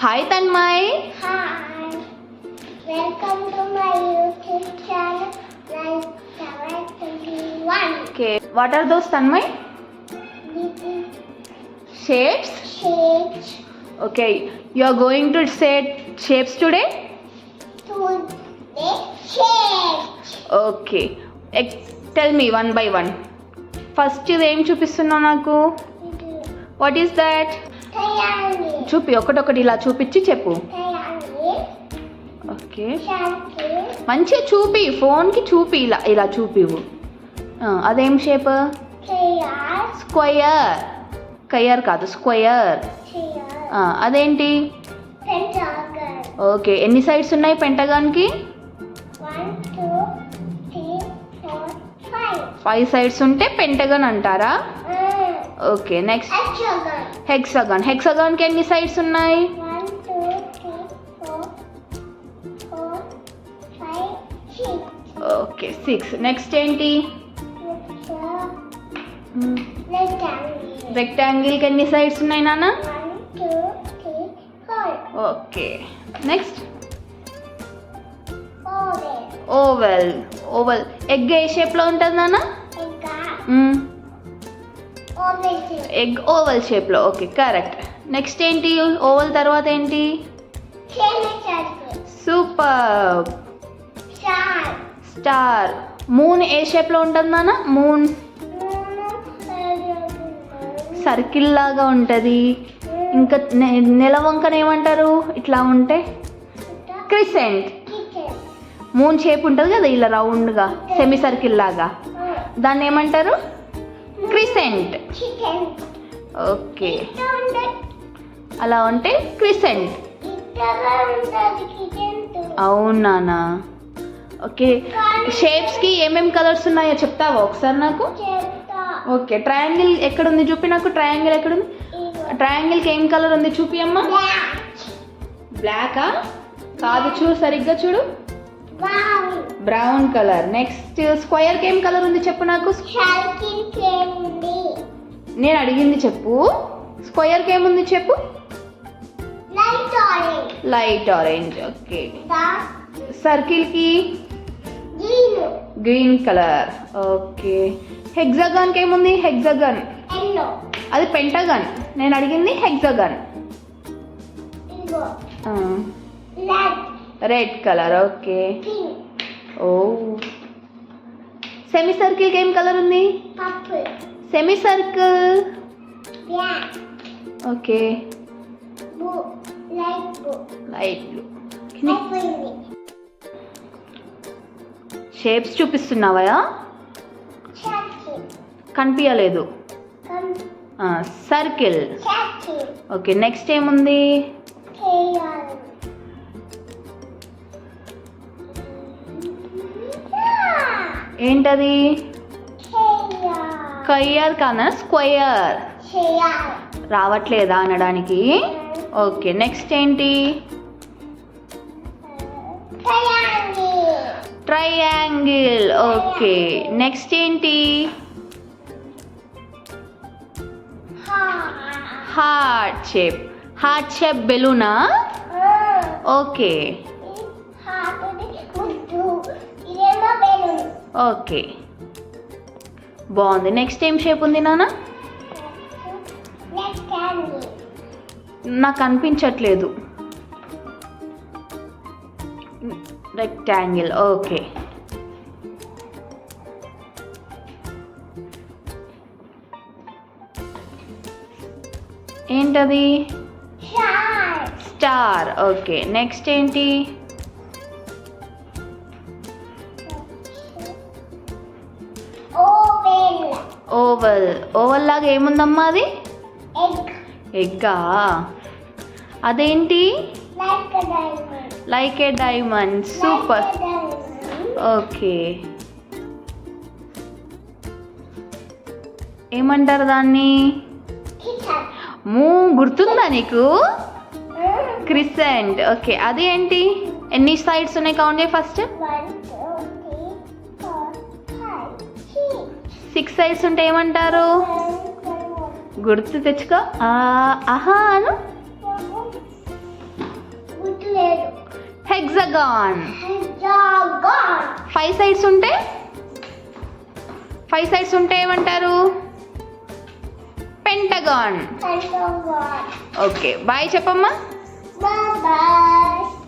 Hi Tanmay. Hi, welcome to my YouTube channel, Life 721. Okay, what are those, Tanmay? This is Shapes? shapes Okay, you are going to say shapes today? today. Shapes. Okay, tell me one by one. First ఇది ఏం చూపిస్తున్నావు నాకు? What is that? Triangle. చూపి, ఒకటొకటి ఇలా చూపించి చెప్పు. Triangle. Okay, Circle. మంచిగా చూపి, ఫోన్కి చూపి, ఇలా ఇలా చూపివు. అదేం షేప్? Triangle. స్క్వయర్. కయర్ కాదు, స్క్వయర్. Triangle. అదేంటి? Pentagon. ఓకే, ఎన్ని సైడ్స్ ఉన్నాయి పెంటగాన్కి? 1, 2, 3, 4, 5. 5 సైడ్స్ ఉంటే పెంటగన్ అంటారా? Okay, next Hexagon. హెక్సాగాన్. హెక్సాగాన్కి ఎన్ని సైడ్స్ ఉన్నాయి? 1, 2, 3, 4, 4, 5, 6. ఓకే, 6. నెక్స్ట్ ఏంటి? Rectangle. రెక్టాంగిల్కి ఎన్ని సైడ్స్ ఉన్నాయి నాన్న? 1, 2, 3, 4. Okay, next Oval. Oval. Oval egg ఏ షేప్లో ఉంటుంది నాన్న? Oval shape. ఎగ్ ఓవెల్ షేప్లో. Okay, correct. నెక్స్ట్ ఏంటి? ఓవెల్ తర్వాత ఏంటి? Semicircle. Super. Star. Star. Moon ఏ షేప్లో ఉంటుంది నాన్న? మూన్ సర్కిల్ లాగా ఉంటుంది. ఇంకా నెలవంకన ఏమంటారు ఇట్లా ఉంటే? క్రిసెంట్. Kitchen. మూన్ షేప్ ఉంటుంది కదా ఇలా రౌండ్గా, సెమీ సర్కిల్ లాగా, దాన్ని ఏమంటారు? క్రిసెంట్. Chicken. ఓకే, ఇట్లా ఉంటుంది. అలా ఉంటే క్రిసెంట్. ఇట్లా ఉంటుంది kitchen too. అవునానా? ఓకే, షేప్స్కి ఏమేమి కలర్స్ ఉన్నాయో చెప్తావా ఒకసారి నాకు? చెప్తా. ఓకే, ట్రయాంగిల్ ఎక్కడుంది చూపి నాకు. ట్రయాంగిల్ ఎక్కడుంది? ఇదిగో. ట్రయాంగిల్కి ఏం కలర్ ఉంది చూపి అమ్మా. Black. బ్లాకా? కాదు, చూడు సరిగ్గా చూడు. Brown. Brown colour. నెక్స్ట్ స్క్వయర్కి ఏం కలర్ ఉంది చెప్పు నాకు. Circle ఉంది. నేను అడిగింది చెప్పు. స్క్వయర్కి ఏముంది చెప్పు. Light orange. Light orange. Okay, Dark సర్కిల్కి green. Green colour. ఓకే, హెక్సాగాన్కి ఏముంది? Hexagon Yellow. అది పెంటగాన్. నేను అడిగింది హెక్సాగాన్. ఇదిగో. Red. Red colour. Okay, Pink. ఓ. సెమీ సర్కిల్కి ఏం కలర్ ఉంది? Purple. Semicircle. Black. Okay, Blue. Light blue. Light blue. అయిపోయింది. షేప్స్ చూపిస్తున్నావా? Circle. కనిపించలేదు. సర్కిల్. Circle. ఓకే, నెక్స్ట్ ఏముంది? Triangle. ఏంటది? Triangle. కయ్యర్ కానా? స్క్వయర్. Triangle. రావట్లేదా అనడానికి? ఓకే, నెక్స్ట్ ఏంటి? Triangle. ట్రయాంగిల్. ఓకే, నెక్స్ట్ ఏంటి? Heart. Heart shape. Heart shape బెలూనా? ఓకే, Heart ఉంది. ముద్దు. ఇదేమో balloon. ఓకే, బాగుంది. నెక్స్ట్ ఏం షేప్ ఉంది నాన్న? Rectangle. నాకు అనిపించట్లేదు. రెక్టాంగిల్. ఓకే, ఏంటది? Star. స్టార్. ఓకే, నెక్స్ట్ ఏంటి? Oval. ఓవల్. ఓవల్ లాగా ఏముందమ్మా అది? Egg. ఎగ్గా? అదేంటి? Like a diamond. Like a diamond. Super. Like a diamond. Okay, ఏమంటారు దాన్ని? Kitchen. గుర్తుందా నీకు? క్రిసెంట్. ఓకే, అది ఏంటి? ఎన్ని సైడ్స్ ఉన్నాయి కౌంట్ చేయి ఫస్ట్. 1, 2, 3, 4, 5, 6. 6 సైడ్స్ ఉంటే ఏమంటారు? గుర్తు తెచ్చుకో. ఆహా అను. hexagon. Hexagon. 5 sides ఉంటే 5 sides ఉంటే ఏమంటారు? pentagon. Pentagon. ఓకే బాయ్ చెప్పమ్మా. Bye bye.